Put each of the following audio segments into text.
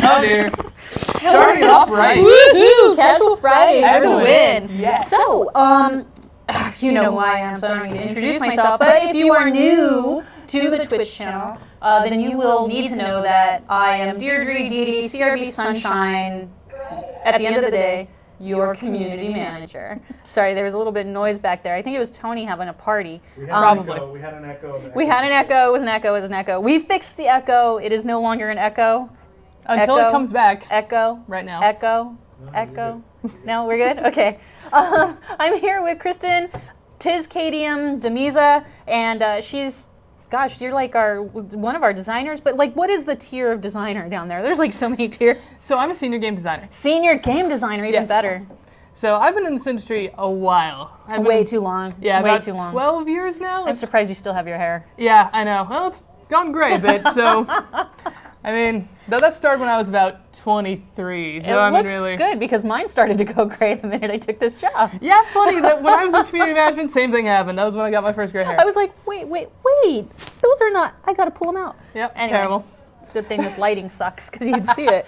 Oh dear. Starting it off right. Woohoo! Casual Friday for the win. Yes. So, you know who I am, so I don't need to introduce myself. But if you are new to the Twitch channel, then you will need to know that I am Deirdre Dee CRB Sunshine. At the end of the day, your community manager. Sorry, there was a little bit of noise back there. I think it was Tony having a party. We had an echo. We had an echo. It was an echo. It was an echo. We fixed the echo. It is no longer an echo. Until it comes back. Echo. Right now. Echo. Echo. No, we're good? Okay. I'm here with Kristen, Caydiem, Demiza, and she's, gosh, you're like one of our designers, but like what is the tier of designer down there? There's like so many tiers. So I'm a senior game designer. Senior game designer, even better. So I've been in this industry a while. Way too long. Yeah, way about too long. 12 years now. I'm surprised you still have your hair. Yeah, I know. Well, it's gone gray a bit, so I mean, that started when I was about 23. So It looks good because mine started to go gray the minute I took this job. Yeah, funny that when I was in community management, same thing happened. That was when I got my first gray hair. I was like, wait. Those are not, I got to pull them out. Yep, anyway, terrible. It's a good thing this lighting sucks because you can see it.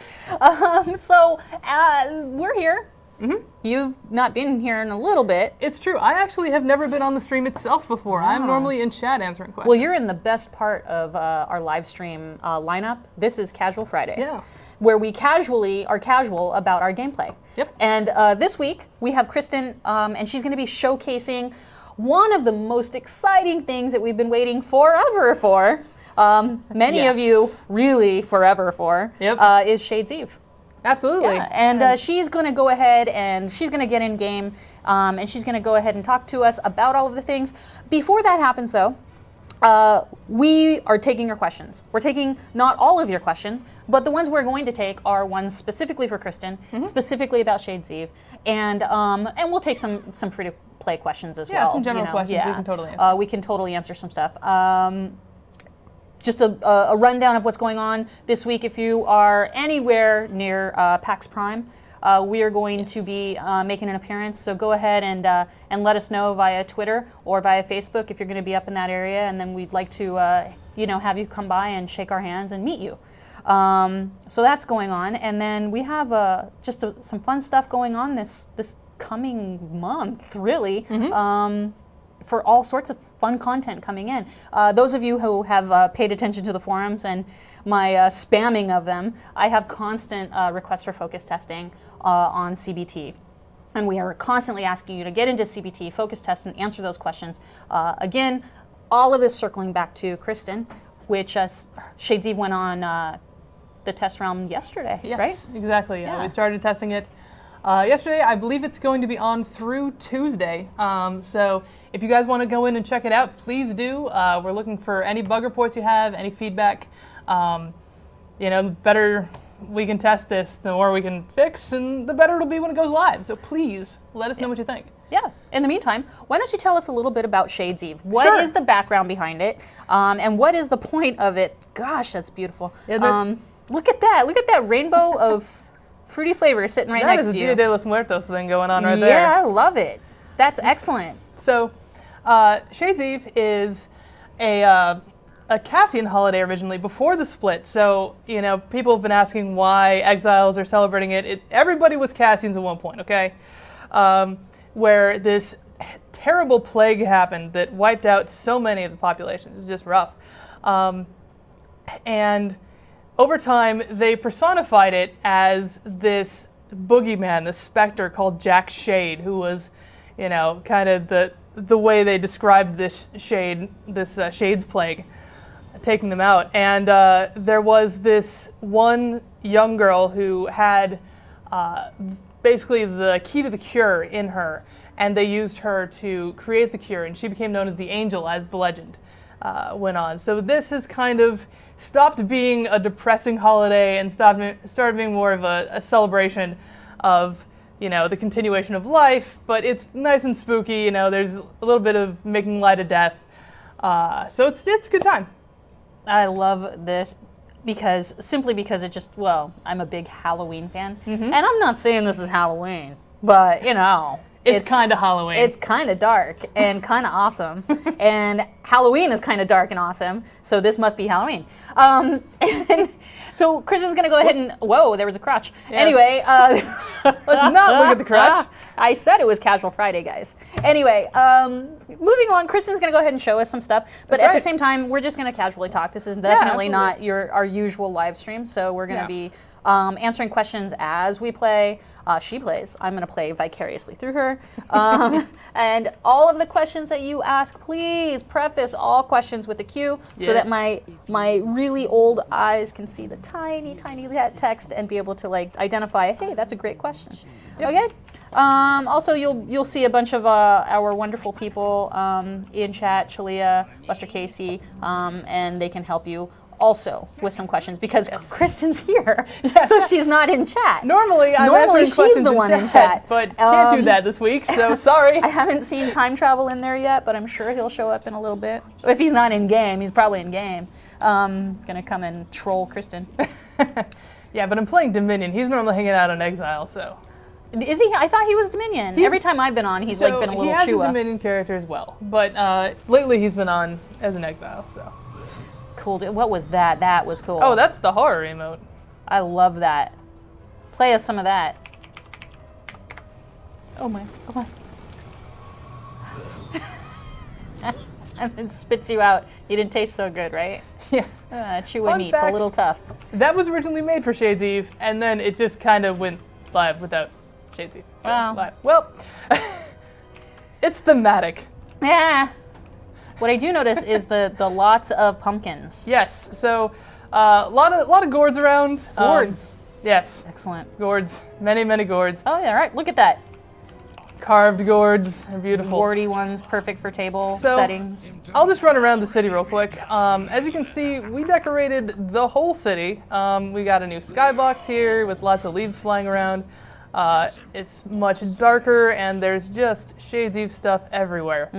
We're here. Mm-hmm. You've not been here in a little bit. It's true. I actually have never been on the stream itself before. I'm normally in chat answering questions. Well, you're in the best part of our live stream lineup. This is Casual Friday. Yeah. Where we are casual about our gameplay. Yep. And this week we have Kristen, and she's going to be showcasing one of the most exciting things that we've been waiting forever for. Many of you really forever for. Yep. Is Shades Eve. Absolutely. Yeah. And she's going to go ahead and she's going to get in game, and she's going to go ahead and talk to us about all of the things. Before that happens, though, we are taking your questions. We're taking not all of your questions, but the ones we're going to take are ones specifically for Kristen, specifically about Shades Eve, and we'll take some free-to-play questions as well. Yeah, some general questions we can totally answer. We can totally answer some stuff. Just a rundown of what's going on this week. If you are anywhere near PAX Prime, we are going to be making an appearance. So go ahead and let us know via Twitter or via Facebook if you're going to be up in that area, and then we'd like to have you come by and shake our hands and meet you. So that's going on, and then we have some fun stuff going on this coming month, really. For all sorts of fun content coming in. Those of you who have paid attention to the forums and my spamming of them, I have constant requests for focus testing on CBT. And we are constantly asking you to get into CBT, focus test, and answer those questions. Again, all of this circling back to Kristen, which Shades Eve went on the test realm yesterday, yes, right? Exactly. Yeah. We started testing it yesterday. I believe it's going to be on through Tuesday. So if you guys want to go in and check it out, please do. We're looking for any bug reports you have, any feedback. The better we can test this, the more we can fix, and the better it'll be when it goes live. So please let us know what you think. Yeah. In the meantime, why don't you tell us a little bit about Shades Eve? What is the background behind it, and what is the point of it? Gosh, that's beautiful. Yeah, look at that! Look at that rainbow of fruity flavors sitting right next to you. That is a Dia de los Muertos thing going on right there. Yeah, I love it. That's excellent. So, Shades Eve is a Cassian holiday originally before the split. So, people have been asking why Exiles are celebrating it. Everybody was Cassians at one point, okay? Where this terrible plague happened that wiped out so many of the population. It was just rough. And over time, they personified it as this boogeyman, this specter called Jack Shade, who was, kind of the way they described this Shades plague taking them out. And there was this one young girl who had basically the key to the cure in her, and they used her to create the cure, and she became known as the Angel as the legend went on. So this has kind of stopped being a depressing holiday and started being more of a celebration of the continuation of life, but it's nice and spooky. There's a little bit of making light of death, so it's a good time. I love this simply because it I'm a big Halloween fan, and I'm not saying this is Halloween, but It's kind of Halloween. It's kind of dark and kind of awesome. And Halloween is kind of dark and awesome, so this must be Halloween. And so Kristen's going to go ahead and... Whoa, there was a crotch. Yeah. Anyway. Let's not look at the crotch. I said it was Casual Friday, guys. Anyway, moving along, Kristen's going to go ahead and show us some stuff. But That's at right. the same time, we're just going to casually talk. This is definitely not absolutely. our usual live stream, so we're going to Yeah. be answering questions as we play. She plays. I'm going to play vicariously through her. And all of the questions that you ask, please preface all questions with a Q so that Yes. my really old eyes can see the tiny, tiny text and be able to like identify, hey, that's a great question. Okay? Also, you'll see a bunch of our wonderful people in chat, Shalia, Buster Casey, and they can help you also with some questions because Kristen's here, so she's not in chat. Normally she's questions the one in chat, but can't do that this week, so sorry. I haven't seen time travel in there yet, but I'm sure he'll show up in a little bit. If he's not in game, he's probably in game. Gonna come and troll Kristen. Yeah, but I'm playing Dominion. He's normally hanging out on Exile, so. Is he? I thought he was Dominion. Every time I've been on, he's like been a little he has Chua. a Dominion character as well, but lately he's been on as an Exile, so. Cool. What was that? That was cool. Oh, that's the horror emote. I love that. Play us some of that. Oh my. And then spits you out. You didn't taste so good, right? Yeah. Chewy Fun meat's a fact. little tough. That was originally made for Shades Eve, and then it just kind of went live without Shades Eve. Wow. Live. Well, it's thematic. Yeah. What I do notice is the lots of pumpkins. Yes. So, a lot of gourds around. Gourds. Yes. Excellent. Gourds. Many, many gourds. Oh, yeah, right. Look at that. Carved gourds. They're beautiful. Gourdy ones, perfect for table So, settings. I'll just run around the city real quick. As you can see, we decorated the whole city. We got a new skybox here with lots of leaves flying around. It's much darker, and there's just Shades Eve stuff everywhere.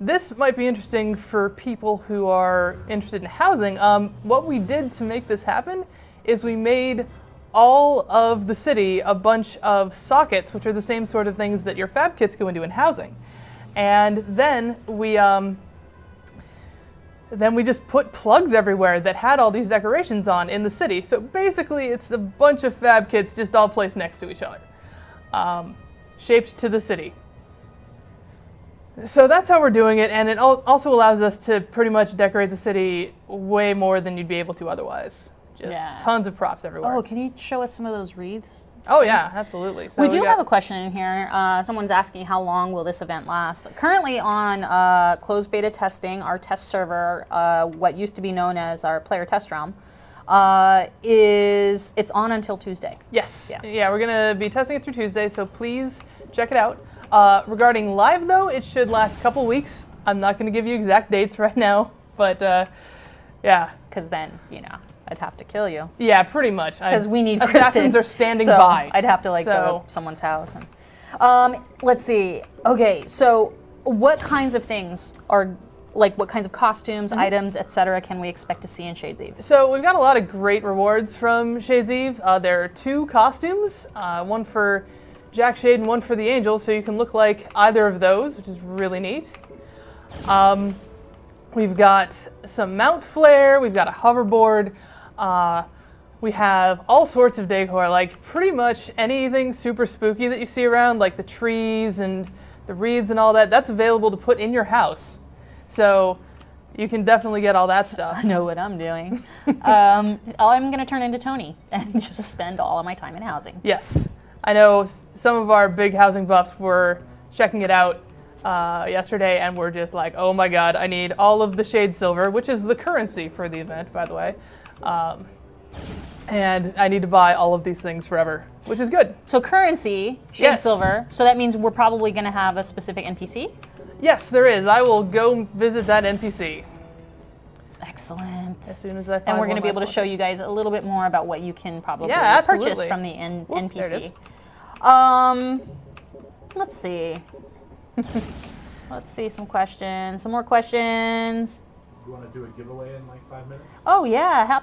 This might be interesting for people who are interested in housing. What we did to make this happen is we made all of the city a bunch of sockets, which are the same sort of things that your fab kits go into in housing. And then we just put plugs everywhere that had all these decorations on in the city. So basically, it's a bunch of fab kits just all placed next to each other, shaped to the city. So that's how we're doing it, and it also allows us to pretty much decorate the city way more than you'd be able to otherwise. Just tons of props everywhere. Oh, can you show us some of those wreaths? Oh yeah, absolutely. So we do have a question in here. Someone's asking how long will this event last? Currently on closed beta testing, our test server, what used to be known as our player test realm, it's on until Tuesday. Yes. Yeah, we're going to be testing it through Tuesday, so please check it out. Regarding live, though, it should last a couple weeks. I'm not going to give you exact dates right now, but yeah. Because then, I'd have to kill you. Yeah, pretty much. Because we need assassins Kristen, are standing so by. I'd have to go to someone's house. And, let's see. Okay, so what kinds of things are, what kinds of costumes, items, etc., can we expect to see in Shades Eve? So we've got a lot of great rewards from Shades Eve. There are 2 costumes, one for Jack Shade and one for the Angel, so you can look like either of those, which is really neat. We've got some mount flare, we've got a hoverboard, we have all sorts of decor, like pretty much anything super spooky that you see around, like the trees and the wreaths and all that, that's available to put in your house. So you can definitely get all that stuff. I know what I'm doing. I'm going to turn into Tony and just spend all of my time in housing. Yes. I know some of our big housing buffs were checking it out yesterday and were just like, oh my god, I need all of the Shade Silver, which is the currency for the event, by the way. And I need to buy all of these things forever, which is good. So currency, Shade Silver, so that means we're probably going to have a specific NPC? Yes, there is. I will go visit that NPC. Excellent. As soon as I find and we're going to one be able to last show you guys a little bit more about what you can probably absolutely. purchase from the Whoop, there it NPC. is. Let's see. Let's see some questions. Some more questions. You want to do a giveaway in like 5 minutes? Oh yeah,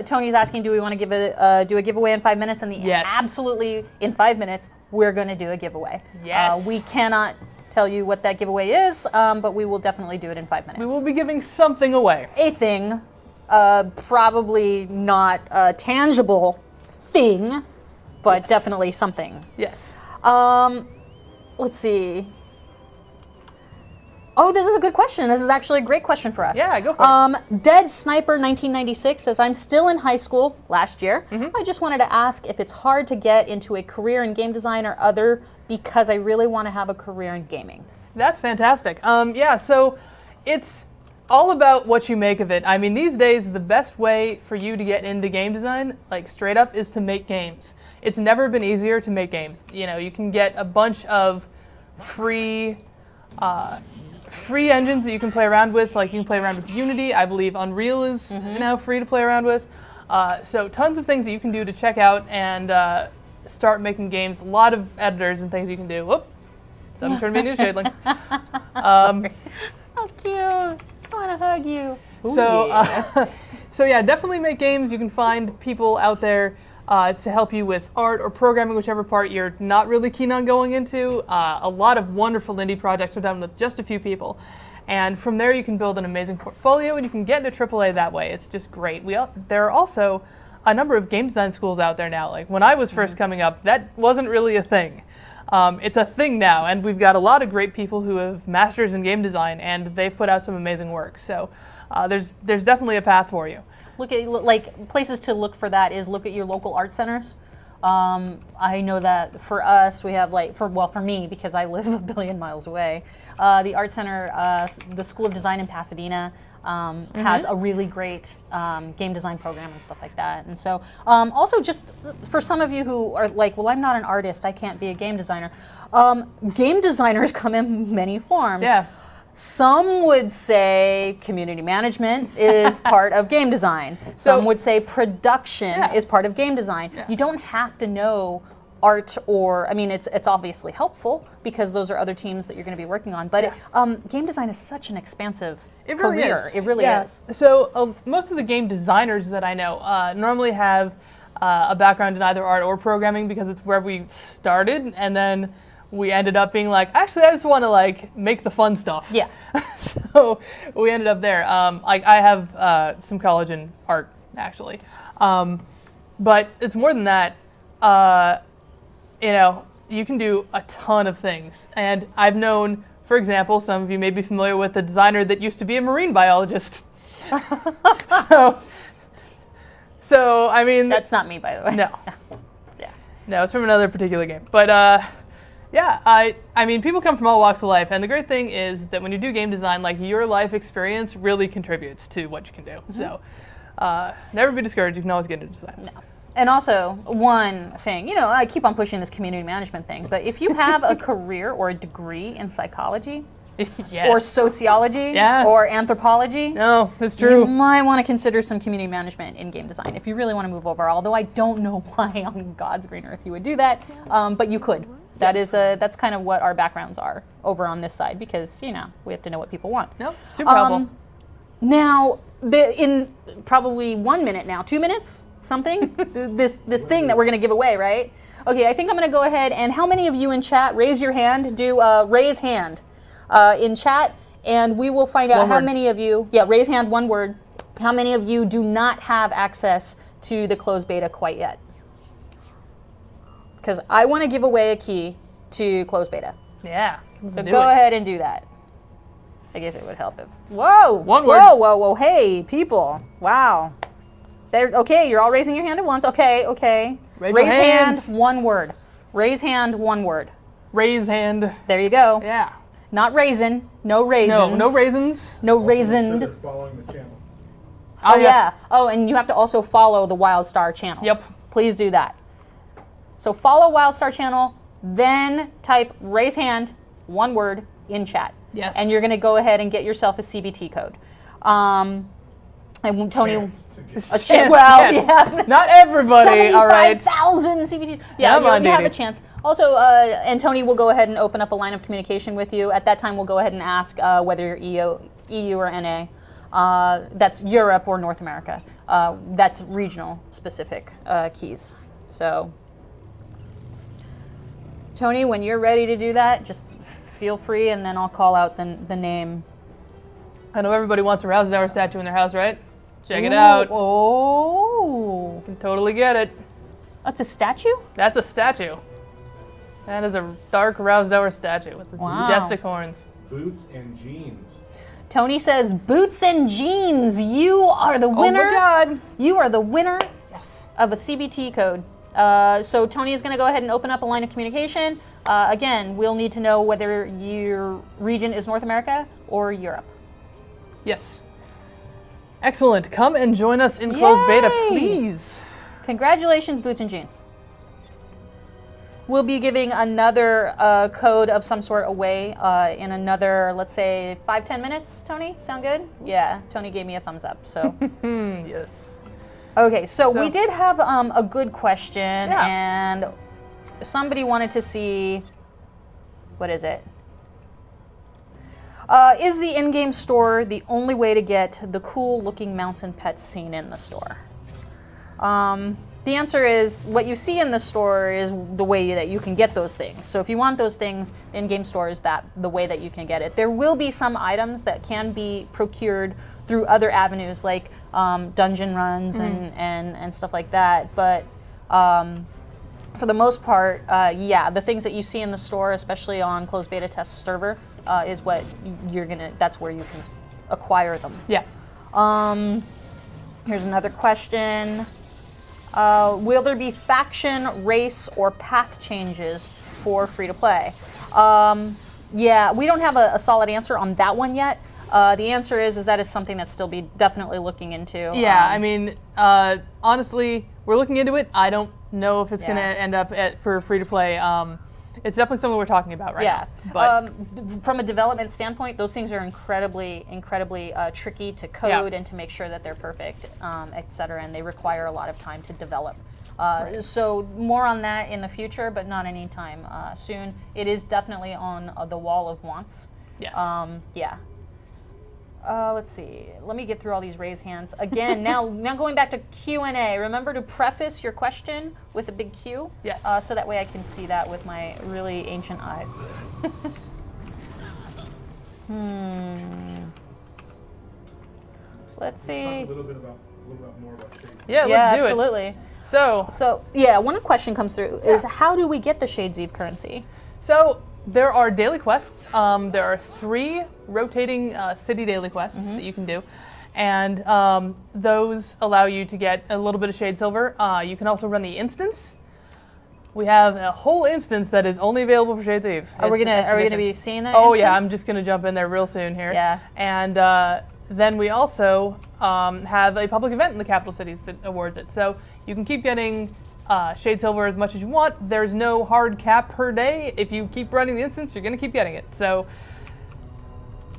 Tony's asking, do we want to do a giveaway in 5 minutes? And Yes. absolutely, in 5 minutes, we're going to do a giveaway. Yes. We cannot tell you what that giveaway is, but we will definitely do it in 5 minutes. We will be giving something away. A thing, probably not a tangible thing, but Yes. definitely something. Yes. Let's see. Oh, this is a good question. This is actually a great question for us. Yeah, go for it. Dead Sniper 1996 says, I'm still in high school last year. I just wanted to ask if it's hard to get into a career in game design or other because I really want to have a career in gaming. That's fantastic. Yeah, so it's all about what you make of it. I mean, these days, the best way for you to get into game design, like straight up, is to make games. It's never been easier to make games. You know, you can get a bunch of free engines that you can play around with. Like you can play around with Unity. I believe Unreal is now free to play around with. So tons of things that you can do to check out and start making games. A lot of editors and things you can do. Whoop! Someone turned me into a shadeling. How cute. I want to hug you. So yeah, definitely make games. You can find people out there to help you with art or programming, whichever part you're not really keen on going into. A lot of wonderful indie projects are done with just a few people. And from there you can build an amazing portfolio and you can get into AAA that way. It's just great. There are also a number of game design schools out there now. Like when I was first coming up, that wasn't really a thing. It's a thing now, and we've got a lot of great people who have masters in game design, and they've put out some amazing work. So there's definitely a path for you. Look at like places to look for that is look at your local art centers. I know that for us, we have for me, because I live a billion miles away, the art center, the School of Design in Pasadena has a really great game design program and stuff like that. And so also just for some of you who are like, well, I'm not an artist, I can't be a game designer. Game designers come in many forms. Yeah. Some would say community management is part of game design. Some would say production is part of game design. Yeah. You don't have to know art or, I mean, it's obviously helpful because those are other teams that you're going to be working on. But game design is such an expansive career. It really is. So most of the game designers that I know normally have a background in either art or programming because it's where we started, and then we ended up being like, actually, I just want to like make the fun stuff. Yeah. So we ended up there. I have some college in art, actually, but it's more than that. You know, you can do a ton of things, and I've known, for example, some of you may be familiar with a designer that used to be a marine biologist. So I mean, That's not me, by the way. no. Yeah. No, it's from another particular game. But yeah, I mean, people come from all walks of life, and the great thing is that when you do game design, like your life experience really contributes to what you can do. So never be discouraged. You can always get into design. No. And also, one thing, you know, I keep on pushing this community management thing, but if you have a career or a degree in psychology Yes. or sociology Yeah. or anthropology, No, it's you true. might want to consider some community management in game design if you really want to move over, although I don't know why on God's green earth you would do that, but you could. That's kind of what our backgrounds are over on this side because, you know, we have to know what people want. No, super helpful. Now, in probably 1 minute now, 2 minutes, something, this thing that we're going to give away, right? Okay, I think I'm going to go ahead and how many of you in chat, raise your hand, do raise hand in chat, and we will find out how many of you, raise hand, one word, how many of you do not have access to the closed beta quite yet. Because I want to give away a key to closed beta. Yeah. So go ahead and do that. I guess it would help if. Whoa! One word. Whoa! Hey, people! Wow. Okay, you're all raising your hand at once. Okay. Raise Raise your hand. hands. One word. Raise hand. One word. Raise hand. There you go. Yeah. Not raisin. No raisins. No raisins. No Also, make sure raisined. they're following the channel. Oh yes. yeah. Oh, and you have to also follow the WildStar channel. Yep. Please do that. So follow WildStar channel, then type raise hand, one word, in chat. Yes. And you're going to go ahead and get yourself a CBT code. And Tony, Chance to get- a chance. Well, Yes. yeah. Not everybody, all right. 75,000 CBTs. Yeah, Come on, you have Didi. a chance. Also, and Tony will go ahead and open up a line of communication with you. At that time, we'll go ahead and ask whether you're EU or NA. That's Europe or North America. That's regional specific keys. So, Tony, when you're ready to do that, just feel free, and then I'll call out the name. I know everybody wants a Rousdower statue in their house, right? Check it out. Oh, You can totally get it. that's a statue? That's a statue. That is a dark Rousdower statue with its Wow. majestic horns. Boots and jeans. Tony says, boots and jeans. You are the winner. Oh my god. You are the winner Yes. of a CBT code. So Tony is going to go ahead and open up a line of communication. Again, we'll need to know whether your region is North America or Europe. Yes. Excellent. Come and join us in closed beta, Yay! please. Congratulations, Boots and Jeans. We'll be giving another code of some sort away in another, let's say, 5-10 minutes. Tony, sound good? Yeah, Tony gave me a thumbs up. So, Yes. okay, so we did have a good question, Yeah. and somebody wanted to see, what is it? Is the in-game store the only way to get the cool-looking mounts and pets seen in the store? The answer is what you see in the store is the way that you can get those things. So if you want those things, the in-game store is the way that you can get it. There will be some items that can be procured through other avenues like dungeon runs and stuff like that. But for the most part, yeah, the things that you see in the store, especially on closed beta test server, is what that's where you can acquire them. Yeah. Here's another question. Will there be faction, race, or path changes for free-to-play? Yeah, we don't have a solid answer on that one yet. The answer is that is something that's still be definitely looking into. Yeah, I mean, honestly, we're looking into it. I don't know if it's going to end up for free-to-play. It's definitely something we're talking about right now. But from a development standpoint, those things are incredibly tricky to code and to make sure that they're perfect, et cetera, and they require a lot of time to develop. So more on that in the future, but not anytime soon. It is definitely on the wall of wants. yes. Yeah. Let's see. Let me get through all these raised hands again. Now going back to Q&A. Remember to preface your question with a big Q. Yes. So that way I can see that with my really ancient eyes. Let's Talk a see. little bit more about shades. Yeah, Yeah, let's do it. absolutely. So Yeah, one question comes through is how do we get the Shades Eve currency? So there are daily quests. There are 3 rotating city daily quests that you can do. And those allow you to get a little bit of Shade Silver. You can also run the instance. We have a whole instance that is only available for Shades Eve. Are we gonna Expedition. be seeing that? Oh yeah, instance? I'm just gonna jump in there real soon here. Yeah. And then we also have a public event in the capital cities that awards it. So you can keep getting Shade Silver as much as you want. There's no hard cap per day. If you keep running the instance, you're going to keep getting it. So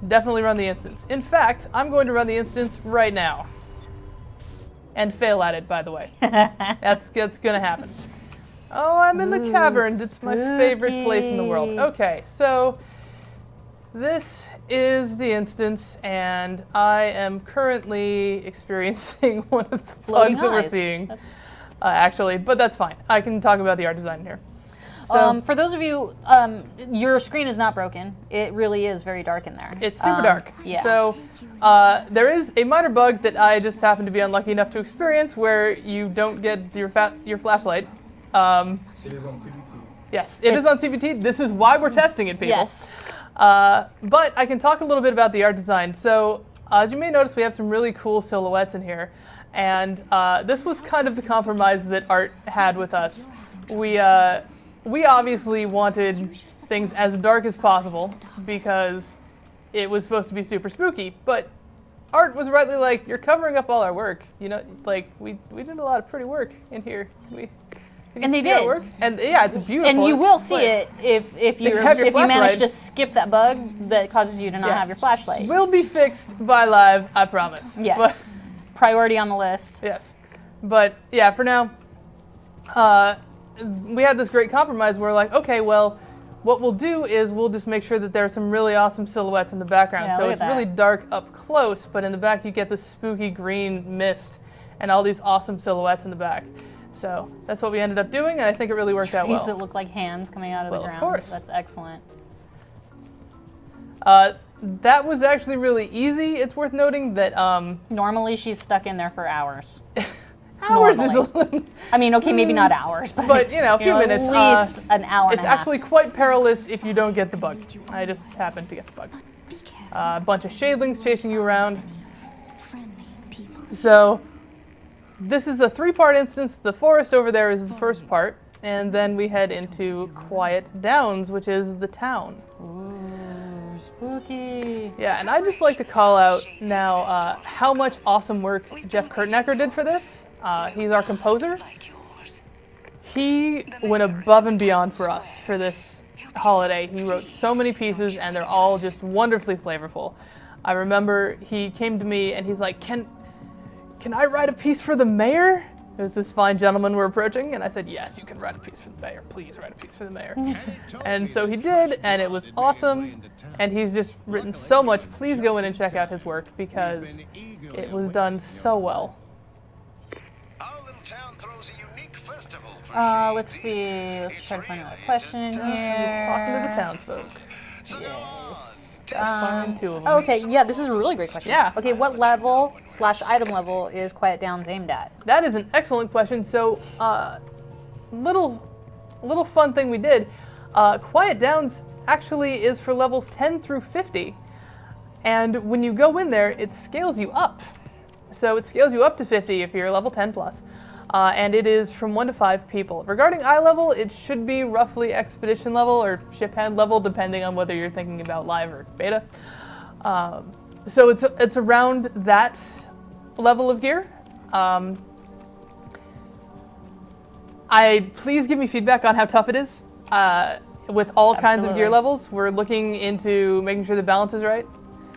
definitely run the instance. In fact, I'm going to run the instance right now. And fail at it, by the way. That's going to happen. Oh, I'm in the caverns. It's my favorite place in the world. spooky. Okay, so this is the instance, and I am currently experiencing one of the Floating bugs that we're eyes. seeing. That's- Actually, but that's fine. I can talk about the art design here. So for those of you, your screen is not broken. It really is very dark in there. it's super dark. Yeah. So there is a minor bug that I just happened to be unlucky enough to experience where you don't get your flashlight. It is on CBT. Yes, it is on CBT. This is why we're testing it, people. Yes. But I can talk a little bit about the art design. So as you may notice, we have some really cool silhouettes in here. And this was kind of the compromise that Art had with us. We obviously wanted things as dark as possible because it was supposed to be super spooky. But Art was rightly like, "You're covering up all our work. You know, like we did a lot of pretty work in here. And they see our did. work? And yeah, it's beautiful. And you will see Like, it if you have your manage flashlight. to skip that bug that causes you to not Yeah. have your flashlight. Will be fixed by live, I promise. Yes. But, Priority on the list. yes. But yeah, for now, we had this great compromise where we're like, okay, well, what we'll do is we'll just make sure that there are some really awesome silhouettes in the background. Yeah, So look it's at really that. dark up close, but in the back you get the spooky green mist and all these awesome silhouettes in the back. So that's what we ended up doing, and I think it really worked out Trees well. that look like hands coming out of Well, the of ground. course. That's excellent. That was actually really easy. It's worth noting that Normally, she's stuck in there for hours. hours is a Normally. little, I mean, okay, maybe not hours, but, but a few minutes. At least an hour and It's a half. actually quite perilous if you don't get the bug. I just happened to get the bug. A bunch of shadelings chasing you around. So this is a 3-part instance. The forest over there is the first part, and then we head into Quiet Downs, which is the town. Ooh, spooky. Yeah, and I'd just like to call out now how much awesome work Jeff Kurtnecker did for this. He's our composer. He went above and beyond for us for this holiday. He wrote so many pieces, and they're all just wonderfully flavorful. I remember he came to me and he's like, Can I write a piece for the mayor? It was this fine gentleman we're approaching, and I said, yes, you can write a piece for the mayor. Please write a piece for the mayor. And so he did, and it was awesome, and he's just written so much. Please go in and check out his work, because it was done so well. Let's see. Let's try to find another question in here. Just talking to the townsfolk. Yes. Find 2 of them. Okay, yeah, this is a really great question. Yeah. Okay, what level/item level is Quiet Downs aimed at? That is an excellent question. So, little fun thing we did. Quiet Downs actually is for levels 10 through 50, and when you go in there, it scales you up. So it scales you up to 50 if you're level 10 plus, and it is from 1 to 5 people. Regarding eye level, it should be roughly expedition level or ship hand level, depending on whether you're thinking about live or beta. So it's around that level of gear. Please give me feedback on how tough it is. With all kinds of gear Absolutely. levels, we're looking into making sure the balance is right.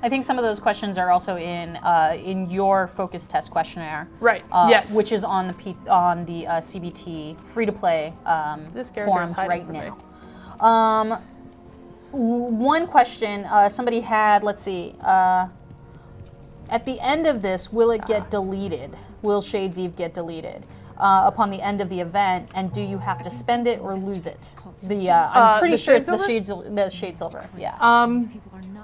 I think some of those questions are also in your focus test questionnaire. Right. Yes. Which is on the CBT free-to-play This character is forums hiding right from now. One question somebody had. Let's see. At the end of this, will it get deleted? Will Shades Eve get deleted upon the end of the event? And do you have to spend it or lose it? I'm pretty the sure Shade it's Silver? the Shade Silver. Yeah.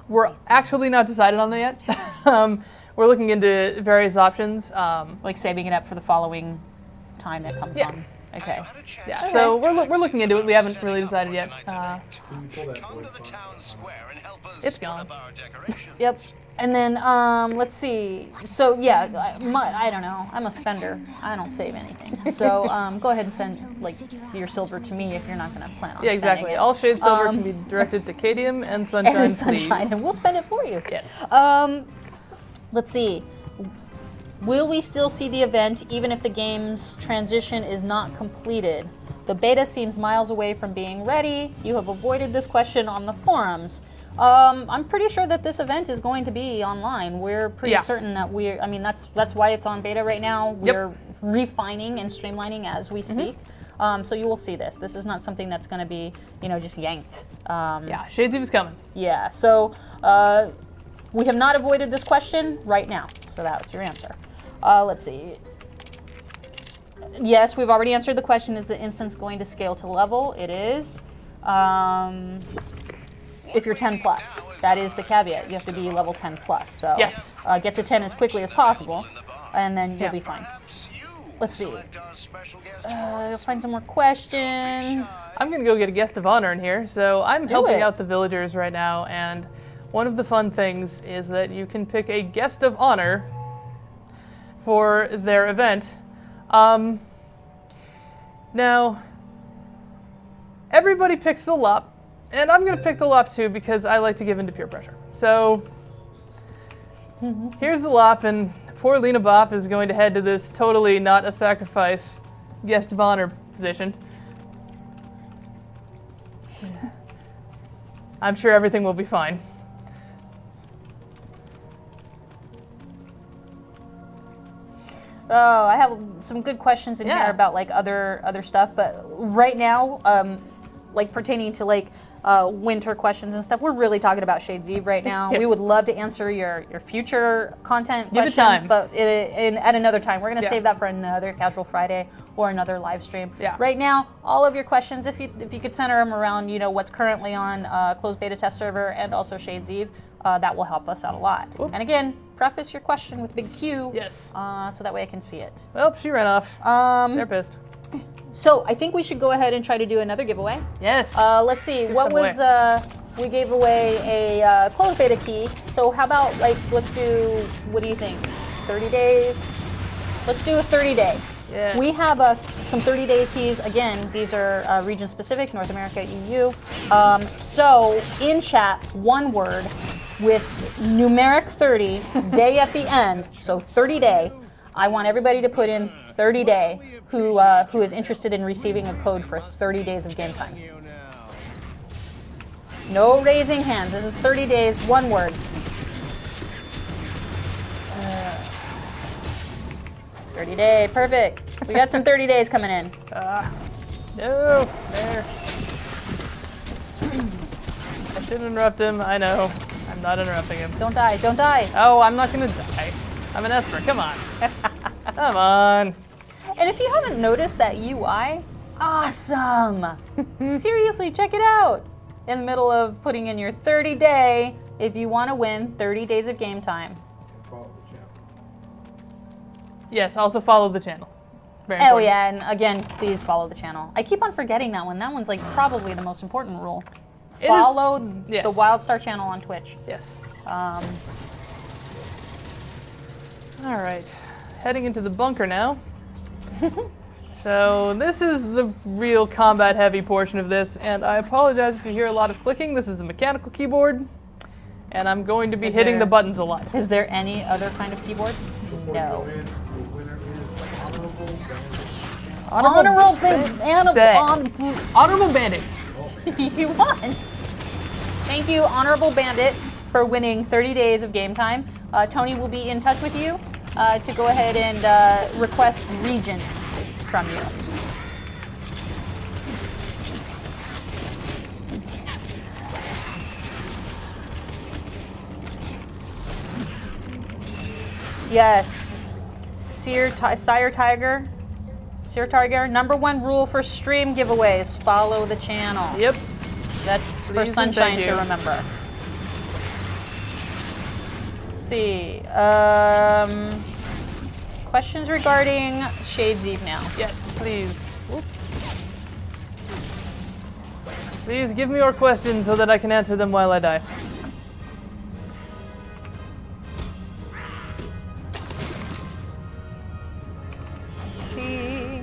We're actually not decided on that yet. We're looking into various options. Like saving it up for the following time that comes Yeah. on. Okay. Yeah, Okay. so we're looking into it. We haven't really decided yet. Can you pull that voice box? It's gone. Yep. And then let's see. So yeah, I don't know. I'm a spender. I don't save anything. So go ahead and send like your silver to me if you're not going to plan on Yeah, spending exactly. it. All Shade Silver can be directed to Caydiem and Sunshine, And sunshine, please. and we'll spend it for you. Yes. Let's see. Will we still see the event even if the game's transition is not completed? The beta seems miles away from being ready. You have avoided this question on the forums. I'm pretty sure that this event is going to be online. We're pretty certain that I mean, that's why it's on beta right now. We're refining and streamlining as we speak. So you will see this. This is not something that's going to be, just yanked. Yeah, Shades Eve is coming. Yeah, so we have not avoided this question right now. So that's your answer. Let's see. Yes, we've already answered the question. Is the instance going to scale to level? It is. If you're 10 plus, that is the caveat. You have to be level 10 plus. So Yes. Get to 10 as quickly as possible, and then you'll be fine. Let's see. Find some more questions. I'm going to go get a guest of honor in here. So I'm helping it. out the villagers right now, and one of the fun things is that you can pick a guest of honor for their event. Now, everybody picks the lop, and I'm going to pick the lop too because I like to give in to peer pressure. So here's the lop, and poor Lena Bopp is going to head to this totally not a sacrifice guest of honor position. I'm sure everything will be fine. Oh, I have some good questions in Yeah. here about like other stuff, but right now, like pertaining to like winter questions and stuff. We're really talking about Shades Eve right now. Yes. We would love to answer your future content Give it questions, time. but at another time. We're going to Yeah. save that for another Casual Friday or another live stream. Yeah. Right now, all of your questions, if you could center them around, what's currently on closed beta test server and also Shades Eve, that will help us out a lot. Cool. And again, preface your question with big Q. Yes. So that way I can see it. Well, she ran off. They're pissed. So I think we should go ahead and try to do another giveaway. Yes. Let's see, get what some was, we gave away a closed beta key. So how about, let's do, what do you think, 30 days? Let's do a 30-day. Yes. We have some 30-day keys. Again, these are region-specific, North America, EU. So in chat, one word with numeric 30, day at the end, so 30-day. I want everybody to put in 30-day who is interested in receiving a code for 30 days of game time. No raising hands. This is 30 days, one word. 30-day, perfect. We got some 30 days coming in. No. There. I should interrupt him. I know. I'm not interrupting him. Don't die, don't die. Oh, I'm not gonna die. I'm an Esper. Come on. Come on. And if you haven't noticed that UI, awesome. Seriously, check it out. In the middle of putting in your 30-day, if you want to win 30 days of game time. Follow the channel. Yes. Also follow the channel. Very Oh important. yeah, and again, please follow the channel. I keep on forgetting that one. That one's probably the most important rule. It is- Follow yes. the WildStar channel on Twitch. Yes. All right. Heading into the bunker now. So this is the real combat-heavy portion of this, and I apologize if you hear a lot of clicking. This is a mechanical keyboard, and I'm going to be Is hitting there- the buttons a lot. Is there any other kind of keyboard? Before No. you go in, the winner is Honorable Bandit. Honorable Bandit. You won. Thank you, Honorable Bandit, for winning 30 days of game time. Tony will be in touch with you to go ahead and request region from you. Yes. Sire Tiger. Sire Tiger, #1 rule for stream giveaways, follow the channel. Yep. That's for Please and Sunshine thank to you. remember. Let's see. Questions regarding Shades Eve now. Yes, please. Whoop. Please give me your questions so that I can answer them while I die. Let's see.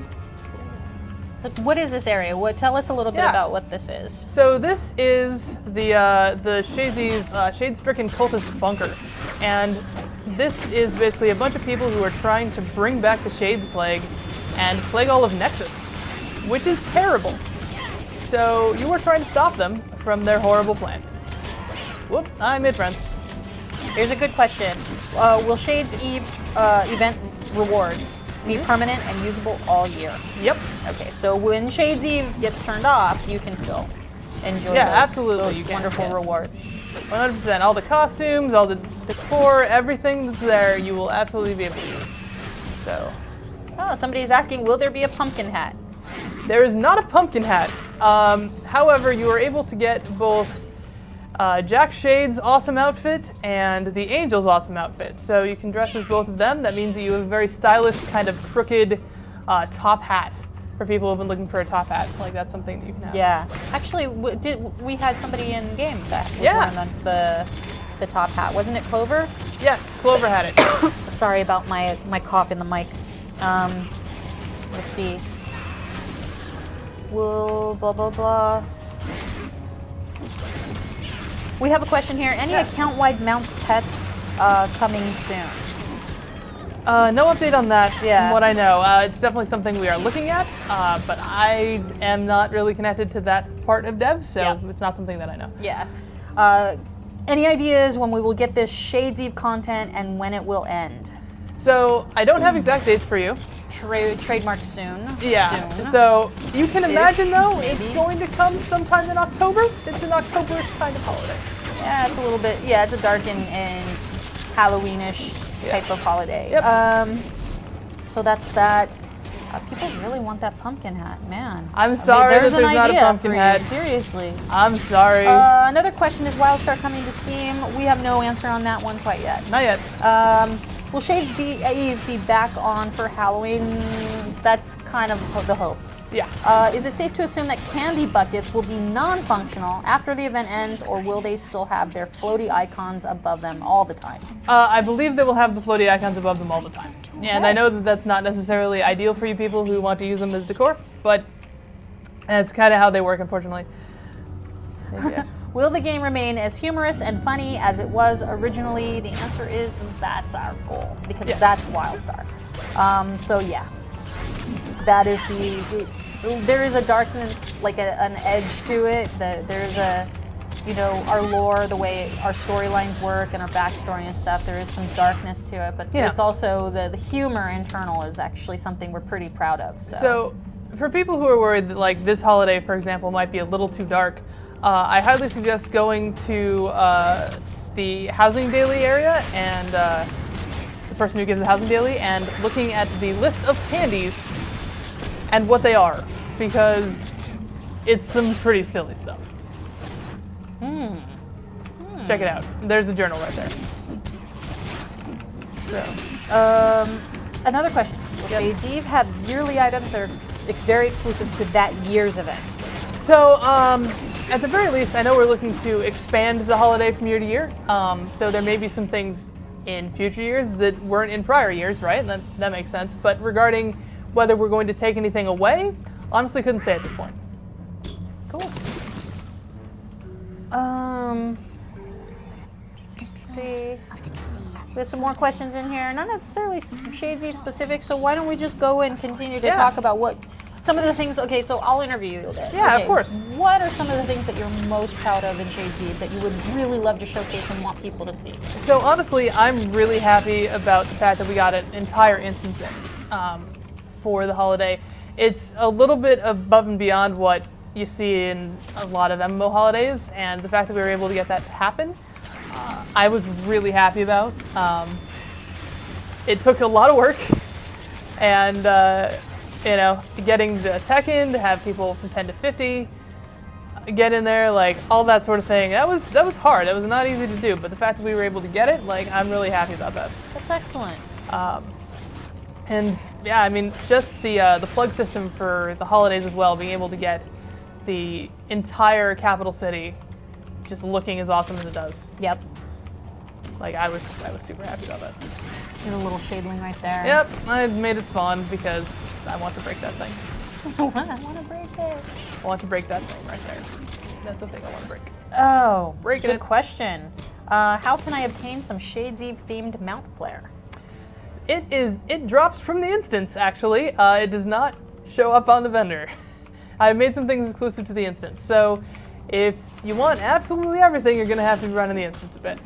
What is this area? Tell us a little bit Yeah. about what this is. So this is the Shades Eve, shade-stricken cultist bunker, and this is basically a bunch of people who are trying to bring back the Shades plague and plague all of Nexus, which is terrible. So you are trying to stop them from their horrible plan. Whoop! I made friends. Here's a good question. Will Shades Eve event rewards be permanent and usable all year? Yep. Okay, so when Shades Eve gets turned off, you can still enjoy Yeah, those, absolutely those you can, wonderful yes. rewards. 100%. All the costumes, all the decor, everything that's there, you will absolutely be able to use. So Oh, somebody's asking, will there be a pumpkin hat? there is not a pumpkin hat. However, you are able to get both Jack Shade's awesome outfit and the Angel's awesome outfit. So you can dress as both of them. That means that you have a very stylish, kind of crooked top hat for people who have been looking for a top hat. So, like, that's something that you can have. Yeah. Actually, we had somebody in game that was Yeah. wearing the top hat. Wasn't it Clover? Yes, Clover had it. Sorry about my cough in the mic. Let's see. Whoa, blah, blah, blah. We have a question here. Any Yeah. account-wide mounts pets coming soon? No update on that, Yeah. from what I know. It's definitely something we are looking at, but I am not really connected to that part of dev, so Yeah. it's not something that I know. Yeah. Any ideas when we will get this Shades Eve content and when it will end? So I don't have exact dates for you. trademarked soon. Yeah. Soon. So you can imagine, though, maybe. it's going to come sometime in October. It's an October-ish kind of holiday. Yeah, it's a little bit. Yeah, it's a dark and Halloweenish type of holiday. Yep. So that's that. People really want that pumpkin hat, man. I'm sorry there's that there's an not a idea pumpkin for hat. You, seriously. I'm sorry. Another question is WildStar coming to Steam? We have no answer on that one quite yet. Not yet. Will Shades be back on for Halloween? That's kind of the hope. Yeah. Is it safe to assume that candy buckets will be non-functional after the event ends, or will they still have their floaty icons above them all the time? I believe they will have the floaty icons above them all the time. And I know that that's not necessarily ideal for you people who want to use them as decor, but that's kind of how they work, unfortunately. Yeah. Will the game remain as humorous and funny as it was originally? The answer is that's our goal, because that's WildStar. So yeah, that is there is a darkness, like an edge to it. There's a, our lore, the way our storylines work and our backstory and stuff, there is some darkness to it, but it's also the humor internal is actually something we're pretty proud of. So for people who are worried that like this holiday, for example, might be a little too dark, I highly suggest going to the Housing Daily area and the person who gives the Housing Daily and looking at the list of candies and what they are, because it's some pretty silly stuff. Check it out. There's a journal right there. So, another question. Will Shades Eve have yearly items that are very exclusive to that year's event? So, at the very least, I know we're looking to expand the holiday from year to year. So there may be some things in future years that weren't in prior years, right? And that makes sense. But regarding whether we're going to take anything away, honestly couldn't say at this point. Cool. Let's see. There's some more questions in here, not necessarily Shades Eve specific, so why don't we just go and continue to talk about some of the things. Okay, so I'll interview you a bit. Yeah, okay, of course. What are some of the things that you're most proud of in Shades Eve that you would really love to showcase and want people to see? So honestly, I'm really happy about the fact that we got an entire instance in for the holiday. It's a little bit above and beyond what you see in a lot of MMO holidays, and the fact that we were able to get that to happen, I was really happy about. It took a lot of work, and getting the tech in to have people from 10 to 50 get in there, like all that sort of thing. That was hard. It was not easy to do, but the fact that we were able to get it, like I'm really happy about that. That's excellent. And yeah, I mean, just the plug system for the holidays as well, being able to get the entire capital city just looking as awesome as it does. Yep. Like I was super happy about that. Get a little shadling right there. Yep, I made it spawn because I want to break that thing. I want to break it. I want to break that thing right there. That's the thing I want to break. Oh, Breaking good it. question. How can I obtain some Shades Eve themed mount flare? It drops from the instance, actually. It does not show up on the vendor. I've made some things exclusive to the instance. So if you want absolutely everything, you're going to have to be running the instance a bit.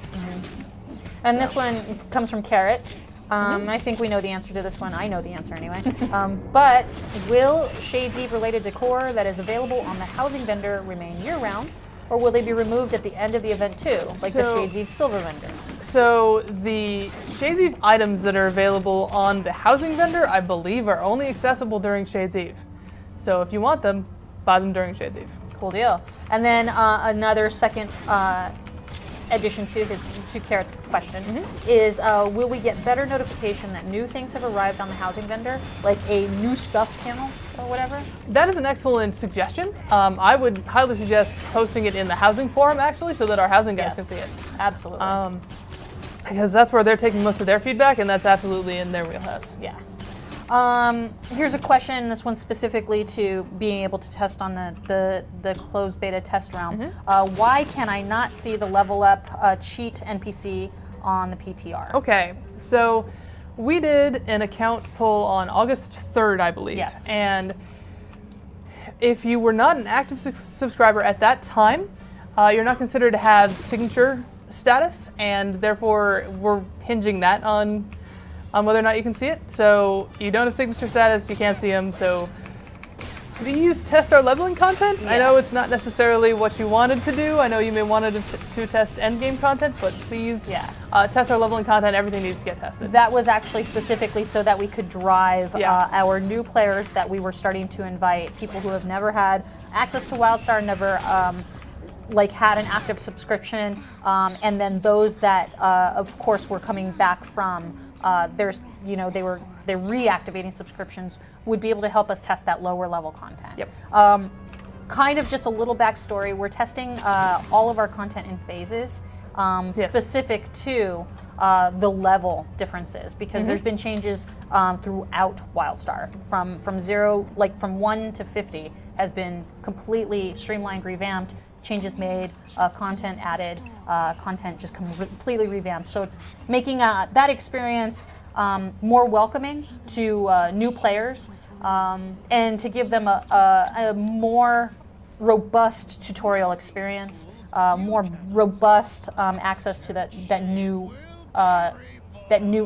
And this one comes from Carrot. I think we know the answer to this one. I know the answer anyway. But will Shades Eve related decor that is available on the housing vendor remain year-round, or will they be removed at the end of the event too, like the Shades Eve silver vendor? So the Shades Eve items that are available on the housing vendor, I believe, are only accessible during Shades Eve. So if you want them, buy them during Shades Eve. Cool deal. And then another second addition to Carrot's question is, will we get better notification that new things have arrived on the housing vendor, like a new stuff panel or whatever? That is an excellent suggestion. I would highly suggest posting it in the housing forum, actually, so that our housing guys can see it. Absolutely. Because that's where they're taking most of their feedback, and that's absolutely in their wheelhouse. Yeah. Here's a question, this one specifically to being able to test on the closed beta test round. Why can I not see the level up cheat NPC on the PTR? Okay, so we did an account pull on August 3rd, I believe. Yes. And if you were not an active subscriber at that time, you're not considered to have signature status, and therefore we're hinging that on on whether or not you can see it. So you don't have signature status, you can't see them. So please test our leveling content. Yes. I know it's not necessarily what you wanted to do. I know you may wanted to test endgame content, but please test our leveling content. Everything needs to get tested. That was actually specifically so that we could drive Yeah. our new players that we were starting to invite, people who have never had access to WildStar, never had an active subscription, and then those that, of course, were coming back from they're reactivating subscriptions, would be able to help us test that lower level content. Yep. Kind of just a little backstory. We're testing all of our content in phases, specific to the level differences, because there's been changes throughout WildStar. From 0, from 1 to 50, has been completely streamlined, revamped. Changes made, content added, content just completely revamped. So it's making that experience more welcoming to new players, and to give them a more robust tutorial experience, more robust access to that new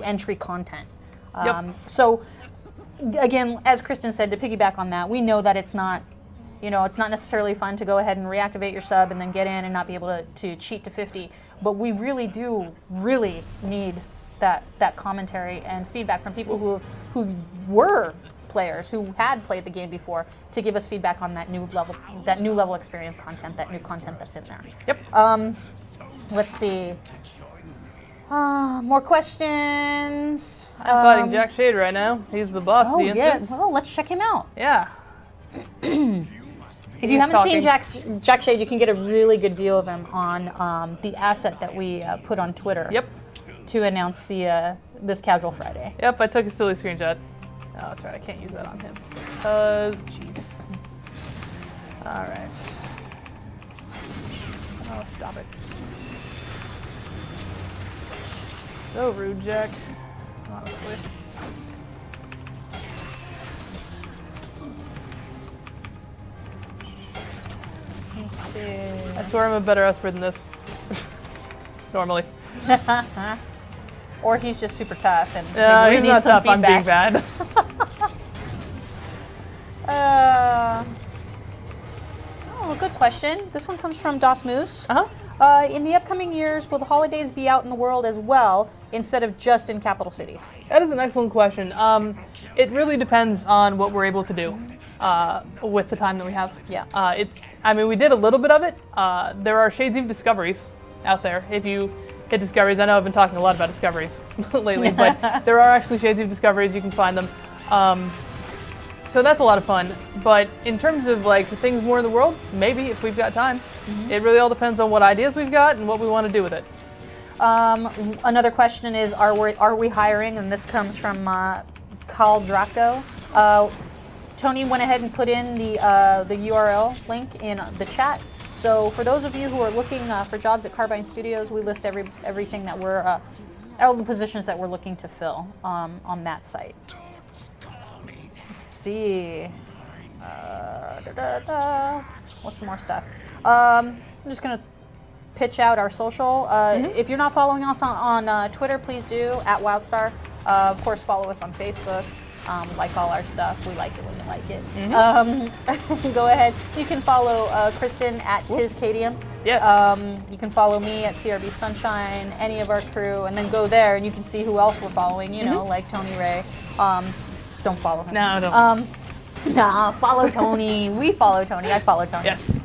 entry content. So again, as Kristen said, to piggyback on that, we know that it's not necessarily fun to go ahead and reactivate your sub and then get in and not be able to cheat to 50. But we really do need that commentary and feedback from people who were players, who had played the game before, to give us feedback on that new level experience content, that new content that's in there. Yep. Let's see. More questions. I'm fighting Jack Shade right now. He's the boss of the instance. Well, let's check him out. Yeah. If you haven't seen Jack Shade, you can get a really good view of him on the asset that we put on Twitter. Yep. To announce this Casual Friday. Yep, I took a silly screenshot. Oh, that's right, I can't use that on him. Because cheats. Alright. Oh, stop it. So rude, Jack. Honestly. Let's see. I swear I'm a better Esper than this. Normally. Or he's just super tough and he's not tough, I'm being bad. Good question. This one comes from Das Moose. Uh-huh. In the upcoming years, will the holidays be out in the world as well, instead of just in capital cities? That is an excellent question. It really depends on what we're able to do with the time that we have. Yeah. We did a little bit of it. There are Shades of Discoveries out there. If you hit Discoveries, I know I've been talking a lot about Discoveries lately, but there are actually Shades of Discoveries. You can find them. So that's a lot of fun. But in terms of things more in the world, maybe if we've got time. It really all depends on what ideas we've got and what we want to do with it. Another question is, are we hiring? And this comes from Carl Draco. Tony went ahead and put in the URL link in the chat. So for those of you who are looking for jobs at Carbine Studios, we list everything that we're, all the positions that we're looking to fill on that site. Let's see. What's some more stuff? I'm just going to pitch out our social. If you're not following us on Twitter, please do, at WildStar. Of course, follow us on Facebook. Like all our stuff. We like it when you like it. Go ahead. You can follow Kristen at Caydiem. Yes. You can follow me at CRB Sunshine, any of our crew, and then go there and you can see who else we're following, like Tony Ray. Don't follow him. No, don't. Nah, follow Tony. We follow Tony. I follow Tony. Yes.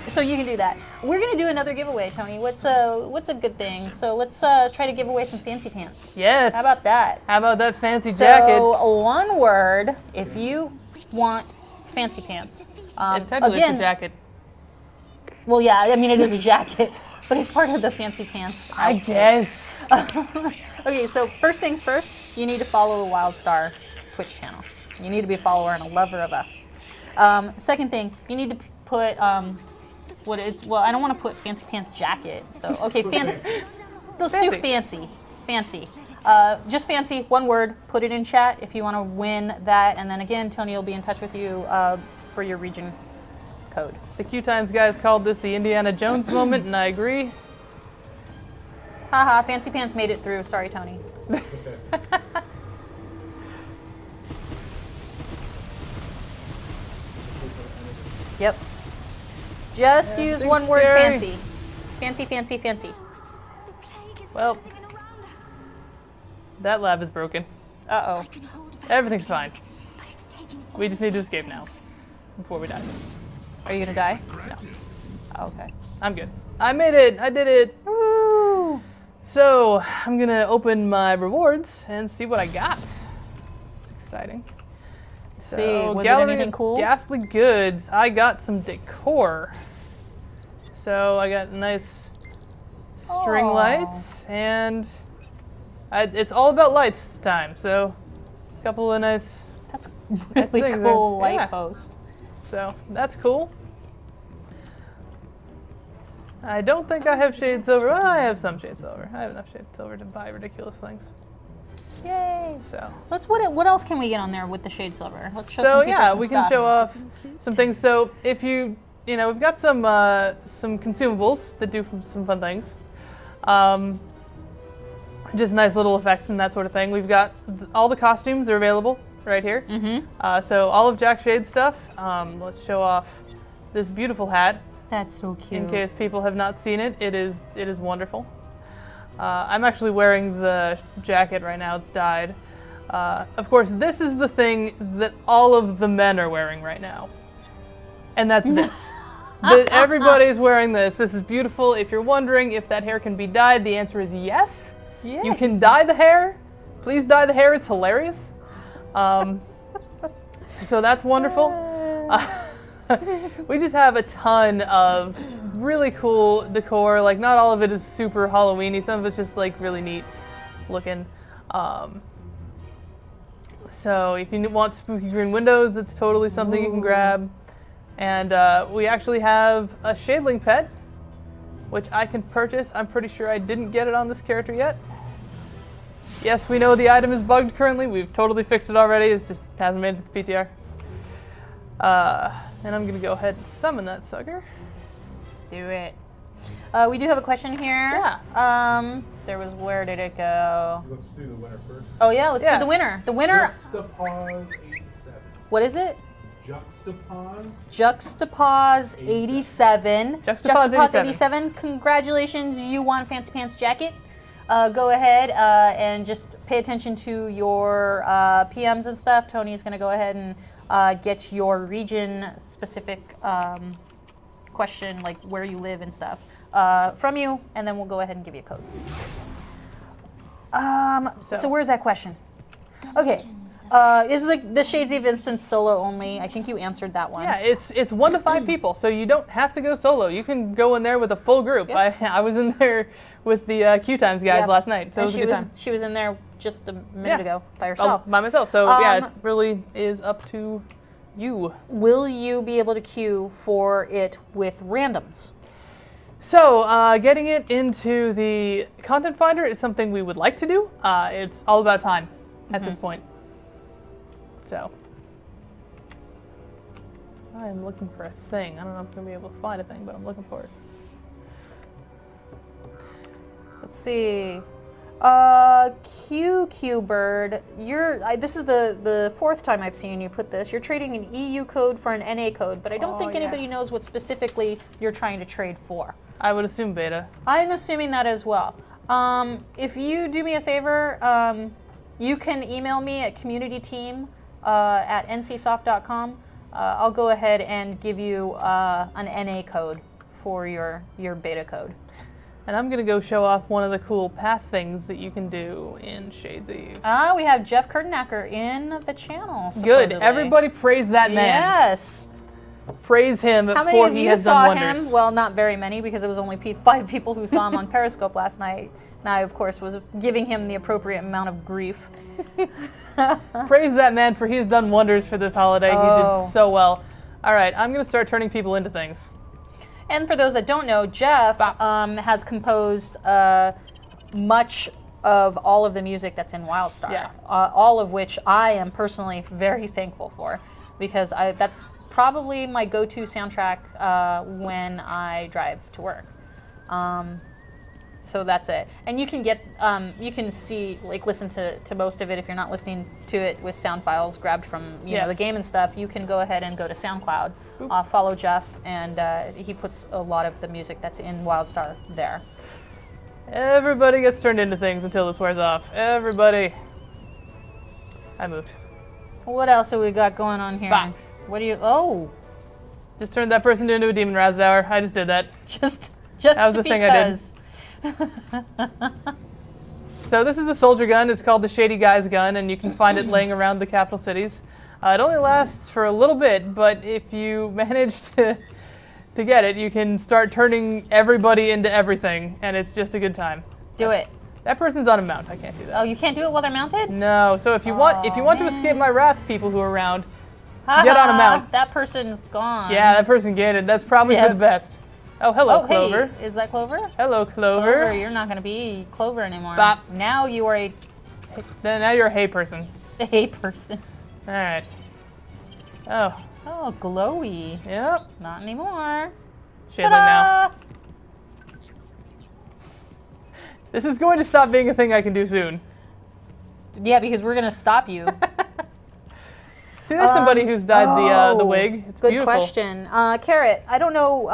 So you can do that. We're gonna do another giveaway, Tony. What's a good thing? So let's try to give away some fancy pants. Yes. How about that? How about that fancy jacket? So one word, if you want fancy pants. Technically it's a jacket. Well, yeah, it is a jacket, but it's part of the fancy pants outfit. I guess. Okay, so first things first, you need to follow the WildStar Twitch channel. You need to be a follower and a lover of us. Second thing, you need to put I don't want to put fancy pants jacket. So okay, fancy. Let's do fancy. Fancy. Just fancy. One word. Put it in chat if you want to win that, and then again, Tony will be in touch with you for your region code. The Q Times guys called this the Indiana Jones moment, and I agree. Haha, fancy pants made it through. Sorry, Tony. Yep. Just use Everything's one word, scary. fancy. Fancy, fancy, fancy. The plague is Well. rising around us. That lab is broken. Uh-oh. I can hold it, Everything's fine. but it's taking We all just need to my escape now strength. before we die. Are you gonna die? No, Oh, okay. I'm good. I made it. I did it. Woo! So I'm gonna open my rewards and see what I got. It's exciting. See, was it gathering anything of cool? Ghastly goods. I got some decor. So I got nice string Aw. lights, and it's all about lights this time. So a couple of nice. That's Nice really things cool there. light Yeah. post. So that's cool. I don't think I have shade silver. Well, I have some shade silver. I have enough shade silver to buy ridiculous things. Yay! So. What else can we get on there with the shade silver? Let's show So some people yeah, some we stuff. can show off some things. So if you know, we've got some consumables that do some fun things. Just nice little effects and that sort of thing. We've got all the costumes are available right here. Mm-hmm. So all of Jack Shade's stuff. Let's show off this beautiful hat That's so cute. in case people have not seen it. It is wonderful. I'm actually wearing the jacket right now. It's dyed. Of course, this is the thing that all of the men are wearing right now. And that's this. Everybody's wearing this. This is beautiful. If you're wondering if that hair can be dyed, the answer is yes. Yeah. You can dye the hair. Please dye the hair. It's hilarious. So that's wonderful. We just have a ton of really cool decor. Like, not all of it is super Halloween-y. Some of it's just like really neat looking. So if you want spooky green windows, it's totally something you can grab. And we actually have a Shadeling pet, which I can purchase. I'm pretty sure I didn't get it on this character yet. Yes, we know the item is bugged currently. We've totally fixed it already. It just hasn't made it to the PTR. And I'm gonna go ahead and summon that sucker. Do it. We do have a question here. Yeah. There was, where did it go? Let's do the winner first. Oh yeah, let's Yeah. do the winner. The winner. Juxtapause 87. What is it? Juxtapause. Juxtapause 87. Juxtapause 87. Congratulations, you won Fancy Pants jacket. Go ahead and just pay attention to your PMs and stuff. Tony's going to go ahead and get your region-specific question, like where you live and stuff, from you, and then we'll go ahead and give you a code. So where's that question? Okay. Is the Shades of Instance solo only? I think you answered that one. Yeah, it's 1 to 5 people, so you don't have to go solo. You can go in there with a full group. Yep. I was in there with the Q Times guys Yep. last night, so it And was a good time. she was in there just a minute Yeah. ago by Oh, herself. by myself. So yeah, it Um, really is up to you. Will you be able to queue for it with randoms? So getting it into the content finder is something we would like to do. It's all about time at this point. So I am looking for a thing. I don't know if I'm gonna be able to find a thing, but I'm looking for it. Let's see. QQ Bird, this is the 4th time I've seen you put this. You're trading an EU code for an NA code, but I don't Oh, think yeah. anybody knows what specifically you're trying to trade for. I would assume beta. I'm assuming that as well. If you do me a favor, you can email me at communityteam at ncsoft.com. I'll go ahead and give you an NA code for your beta code. And I'm gonna go show off one of the cool path things that you can do in Shades of Eve. We have Jeff Kurtenacker in the channel. Good. supposedly. Everybody praise that man. Yes. Praise him How many for of he you has saw done wonders. him? Well, not very many because it was only 5 people who saw him on Periscope last night. And I, of course, was giving him the appropriate amount of grief. Praise that man for he has done wonders for this holiday. He Oh. did so well. All right, I'm gonna start turning people into things. And for those that don't know, Jeff has composed much of all of the music that's in WildStar. Yeah. All of which I am personally very thankful for, because that's probably my go-to soundtrack when I drive to work. So that's it. And you can get, you can see, like, listen to most of it if you're not listening to it with sound files grabbed from, you know, the game and stuff. You can go ahead and go to SoundCloud, follow Jeff, and he puts a lot of the music that's in WildStar there. Everybody gets turned into things until this wears off. Everybody. I moved. What else have we got going on here? Bah. What do you, oh. Just turned that person into a demon Razdower. I just did that. Just That was the thing I did. So this is a soldier gun. It's called the Shady Guy's gun, and you can find it laying around the capital cities. It only lasts for a little bit, but if you manage to get it, you can start turning everybody into everything, and it's just a good time. Do it. That person's on a mount. I can't do that. Oh, you can't do it while they're mounted? No. So if you want to escape my wrath, people who are around, get on a mount. That person's gone. Yeah, that person get it. That's probably for the best. Oh, hello, Clover. Hey, is that Clover? Hello, Clover. Clover, you're not going to be Clover anymore. Bop. Now you are a Now you're a hay person. hay person. All right. Oh. Oh, glowy. Yep. Not anymore. Shadling now. This is going to stop being a thing I can do soon. Yeah, because we're going to stop you. See, there's somebody who's dyed the wig. It's Good beautiful. question. Carrot, I don't know,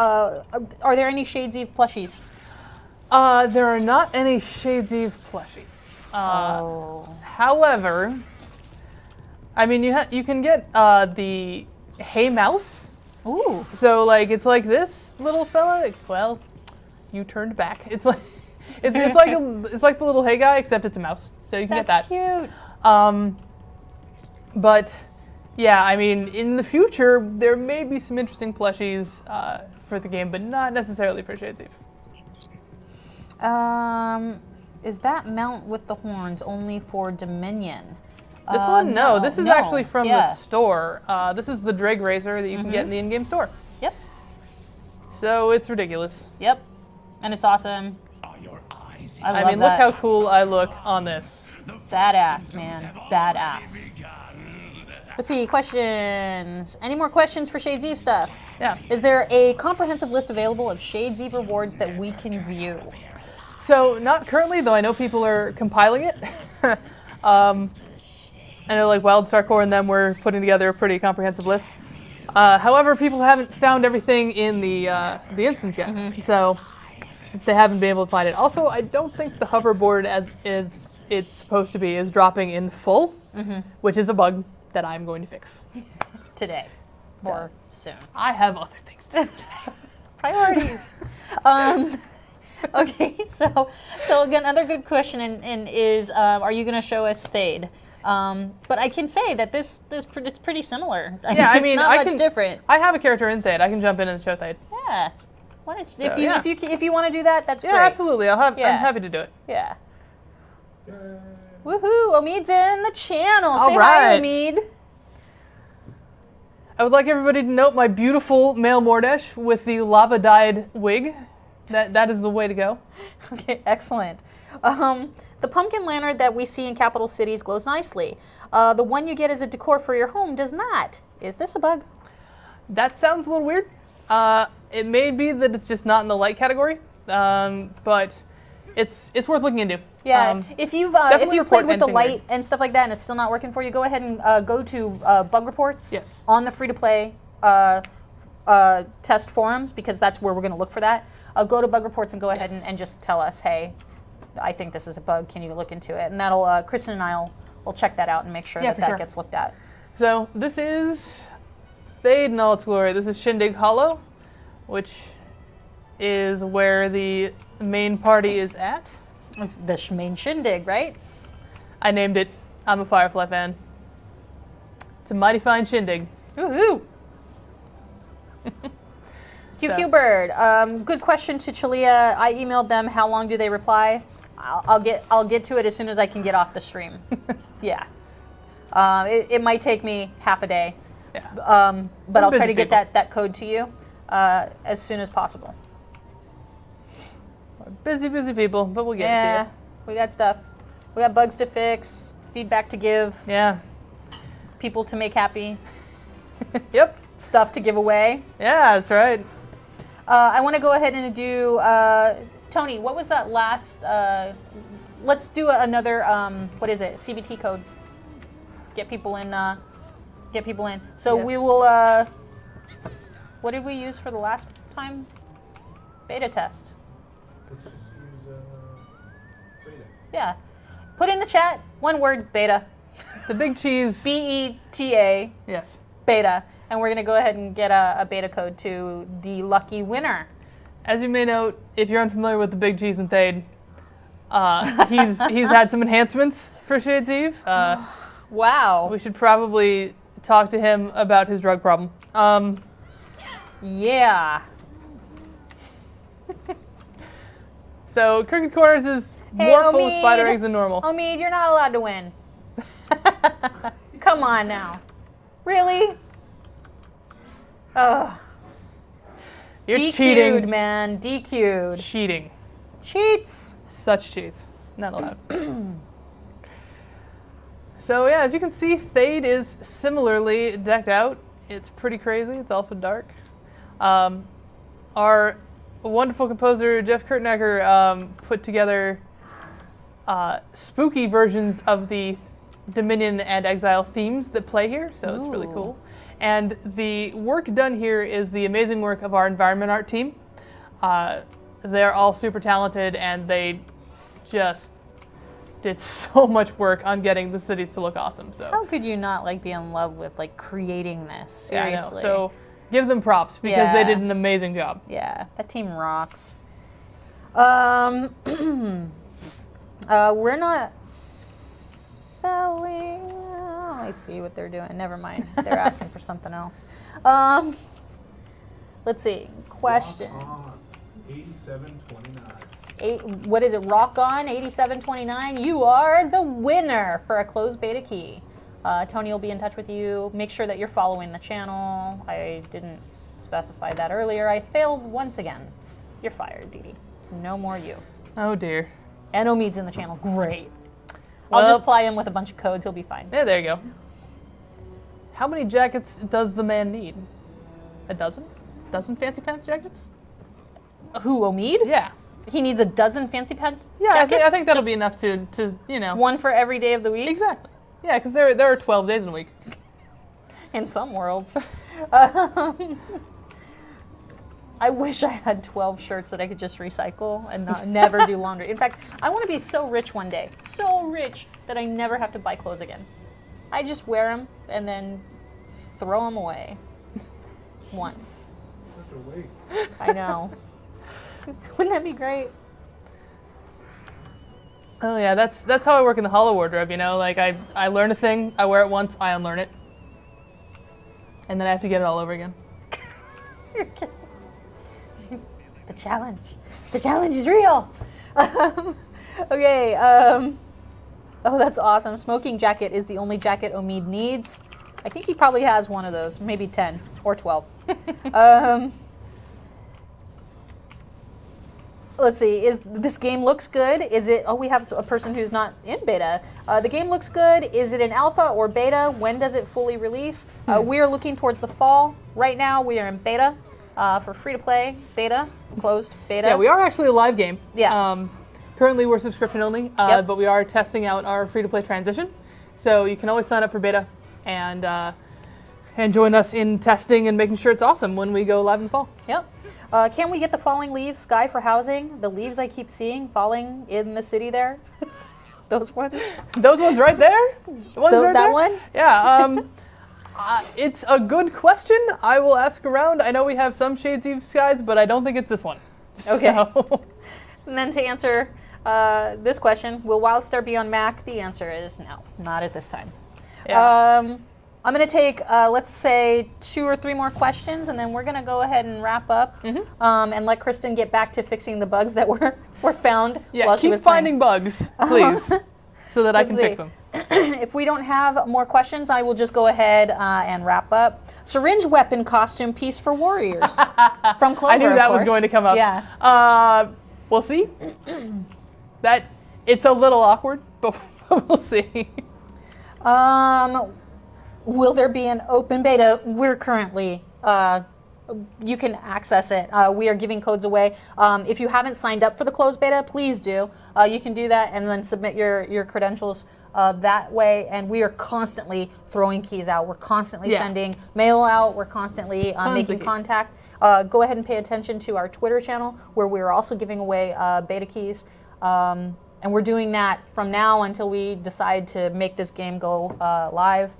are there any Shades Eve plushies? There are not any Shades Eve plushies. However, I mean, you can get the Hey Mouse. Ooh. So like it's like this little fella. Like, well, you turned back. It's like it's like the little Hey Guy, except it's a mouse. So you can get that. That's cute. But yeah, I mean, in the future there may be some interesting plushies for the game, but not necessarily for Shades Eve. Is that mount with the horns only for Dominion? This one, no. This is actually from the Yeah. store. This is the Dreg Razor that you can get in the in-game store. Yep. So it's ridiculous. Yep. And it's awesome. I mean, look how cool I look on this. Badass, man. Badass. Let's see, questions. Any more questions for Shades Eve stuff? Yeah. Is there a comprehensive list available of Shades Eve rewards that we can view? So not currently, though I know people are compiling it. I know like WildStar Core and them were putting together a pretty comprehensive list. However, people haven't found everything in the instance yet, so they haven't been able to find it. Also, I don't think the hoverboard as it's supposed to be is dropping in full, which is a bug that I'm going to fix Today. Or soon. I have other things to do. Priorities. Okay, so again, another good question is, are you going to show us Thade? But I can say that this it's pretty similar. Yeah, I mean, it's not much different. I have a character in Thade. I can jump in and show Thade. Yeah. Why don't you, So, if you want to do that, that's Yeah, great. absolutely. I'm Yeah. happy to do it. Yeah. Woohoo! Omid's in the channel. Say hi, right. Omid. I would like everybody to note my beautiful male Mordesh with the lava-dyed wig. That is the way to go. Okay, excellent. The pumpkin lantern that we see in capital cities glows nicely. The one you get as a decor for your home does not. Is this a bug? That sounds a little weird. It may be that it's just not in the light category, but it's worth looking into. Yeah, if you've definitely played report with the anything light weird. and stuff like that and it's still not working for you, go ahead and go to bug reports Yes. on the free-to-play test forums, because that's where we're going to look for that. Go to bug reports and go ahead and just tell us, hey, I think this is a bug. Can you look into it? And that'll Kristen and I will check that out and make sure Yeah, that for sure. gets looked at. So this is Thade in all its glory. This is Shindig Hollow, which is where the main party is at. The main shindig, right? I named it. I'm a Firefly fan. It's a mighty fine shindig. Woohoo! QQ Bird, good question to Chalia. I emailed them. How long do they reply? I'll get to it as soon as I can get off the stream. Yeah, it might take me half a day. Yeah. But I'll try busy to get people. that code to you as soon as possible. Busy people, but we'll get Yeah, it to we got stuff. We got bugs to fix, feedback to give, you. Yeah. people to make happy, Yep. stuff to give away. Yeah, that's right. I want to go ahead and do Tony, what was that last? Let's do another. What is it? CBT code. Get people in. Get people in. So Yes. we will. What did we use for the last time? Beta test. Let's just use beta. Yeah. Put in the chat one word beta. The big cheese. BETA Yes. beta, and we're gonna go ahead and get a beta code to the lucky winner. As you may note, if you're unfamiliar with the big cheese and Thade, he's had some enhancements for Shades Eve. Wow. We should probably talk to him about his drug problem. Yeah. So Crooked Corners is Hey, more full of Omid. spider eggs than normal. Omid, you're not allowed to win. Come on now. Really? Ugh. You're DQ'd, cheating. man. DQ'd. Cheating. Cheats. Such cheats. Not allowed. So yeah, as you can see, Thade is similarly decked out. It's pretty crazy. It's also dark. Our wonderful composer Jeff Kurtnecker put together spooky versions of the Dominion and Exile themes that play here, so it's really Ooh. cool. And the work done here is the amazing work of our environment art team. They're all super talented, and they just did so much work on getting the cities to look awesome. So How could you not be in love with creating this? yeah, I know. Seriously. So give them props because they Yeah. did an amazing job. Yeah, that team rocks. We're not selling. Oh, I see what they're doing. Never mind. They're asking for something else. Let's see. Question. Rock on. 87.29. What is it? Rock on 8729. You are the winner for a closed beta key. Tony will be in touch with you. Make sure that you're following the channel. I didn't specify that earlier. I failed once again. You're fired, Dee Dee. No more you. Oh dear. And Omid's in the channel. Great. I'll Well- just ply him with a bunch of codes. He'll be fine. Yeah, there you go. How many jackets does the man need? A dozen? Dozen fancy pants jackets? Who, Omid? Yeah. He needs a dozen fancy pants Yeah, jackets? I think that'll Just be enough to one for every day of the week? Exactly. Yeah, because there are 12 days in a week. In some worlds. I wish I had 12 shirts that I could just recycle and never do laundry. In fact, I want to be so rich one day. So rich that I never have to buy clothes again. I just wear them and then throw them away. Once. Such a waste. I know. Wouldn't that be great? Oh yeah, that's how I work in the Hollow wardrobe, I learn a thing, I wear it once, I unlearn it. And then I have to get it all over again. The challenge. The challenge is real. Okay. Oh, that's awesome. Smoking jacket is the only jacket Omid needs. I think he probably has one of those, maybe 10 or 12. Let's see. This game looks good? Is it? Oh, we have a person who's not in beta. The game looks good. Is it in alpha or beta? When does it fully release? We are looking towards the fall. Right now, we are in beta for free-to-play beta, closed beta. Yeah, we are actually a live game. Yeah. Currently, we're subscription only, Yep. but we are testing out our free-to-play transition. So you can always sign up for beta and join us in testing and making sure it's awesome when we go live in the fall. Yep. Can we get the falling leaves, Sky, for housing? The leaves I keep seeing falling in the city there. Those ones? Those ones right there? The ones right That there? one? Yeah. It's a good question. I will ask around. I know we have some Shades Eve skies, but I don't think it's this one. Okay. So- And then to answer this question, will WildStar be on Mac? The answer is no, not at this time. Yeah. I'm going to take, let's say, 2 or 3 more questions, and then we're going to go ahead and wrap up and let Kristen get back to fixing the bugs that were found Yeah, while she keep was playing. finding bugs, please, so that I can Let's fix see. them. If we don't have more questions, I will just go ahead and wrap up. Syringe weapon costume piece for warriors from Clover. I knew of that was course. going to come up. Yeah. We'll see. It's a little awkward, but we'll see. Will there be an open beta? We're currently you can access it. We are giving codes away. If you haven't signed up for the closed beta, please do. You can do that and then submit your credentials that way. And we are constantly throwing keys out. We're constantly sending mail out. We're constantly making contact. Go ahead and pay attention to our Twitter channel where we're also giving away beta keys. And we're doing that from now until we decide to make this game go live.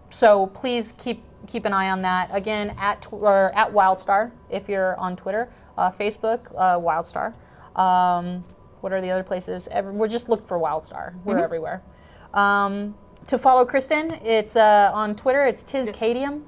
So please keep an eye on that. Again, at WildStar if you're on Twitter, Facebook, WildStar. What are the other places? We're just look for WildStar. We're everywhere. To follow Kristen, it's on Twitter. It's Caydiem.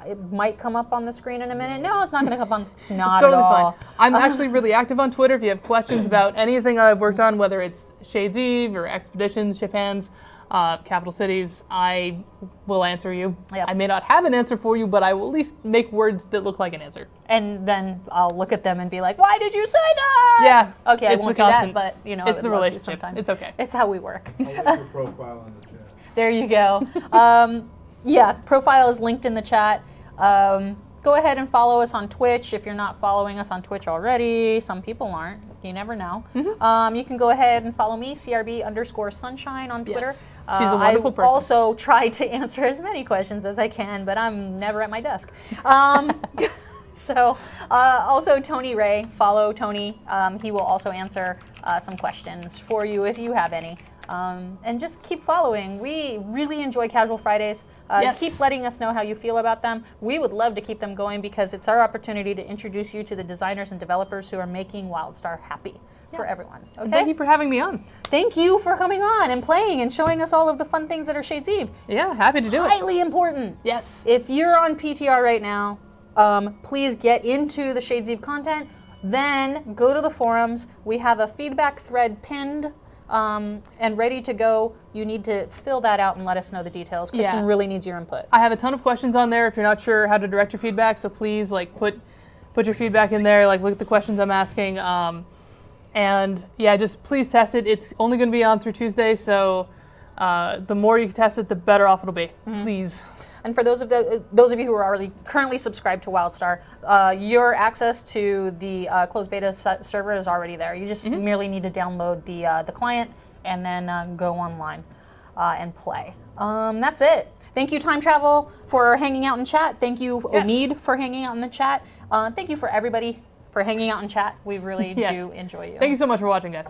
It might come up on the screen in a minute. No, it's not going to come up. It's not Totally at all. fine. I'm actually really active on Twitter. If you have questions about anything I've worked on, whether it's Shades Eve or Expeditions, Ship Hands, Capital Cities, I will answer you. Yep. I may not have an answer for you, but I will at least make words that look like an answer. And then I'll look at them and be like, "Why did you say that?" Yeah. Okay, I won't do that, but I it's would the love relationship. to sometimes. It's okay. It's how we work. I'll link your profile in the chat. There you go. Yeah, profile is linked in the chat. Go ahead and follow us on Twitch if you're not following us on Twitch already. Some people aren't. You never know. You can go ahead and follow me, CRB_sunshine on Twitter. Yes. She's a wonderful person. I also try to answer as many questions as I can, but I'm never at my desk. So also Tony Ray, follow Tony. He will also answer some questions for you if you have any. And just keep following. We really enjoy Casual Fridays. Keep letting us know how you feel about them. We would love to keep them going because it's our opportunity to introduce you to the designers and developers who are making WildStar happy for everyone. Okay? And thank you for having me on. Thank you for coming on and playing and showing us all of the fun things that are Shades Eve. Yeah, happy to do it. Highly important. Yes. If you're on PTR right now, please get into the Shades Eve content. Then go to the forums. We have a feedback thread pinned and ready to go. You need to fill that out and let us know the details. Kristen really needs your input. I have a ton of questions on there if you're not sure how to direct your feedback, so please put your feedback in there, look at the questions I'm asking. And yeah, just please test it. It's only going to be on through Tuesday, so the more you can test it, the better off it'll be. Please. And for those of you who are already currently subscribed to WildStar, your access to the closed beta server is already there. You just merely need to download the client and then go online and play. That's it. Thank you, Time Travel, for hanging out in chat. Thank you, Omid, for hanging out in the chat. Thank you for everybody for hanging out in chat. We really do enjoy you. Thank you so much for watching, guys.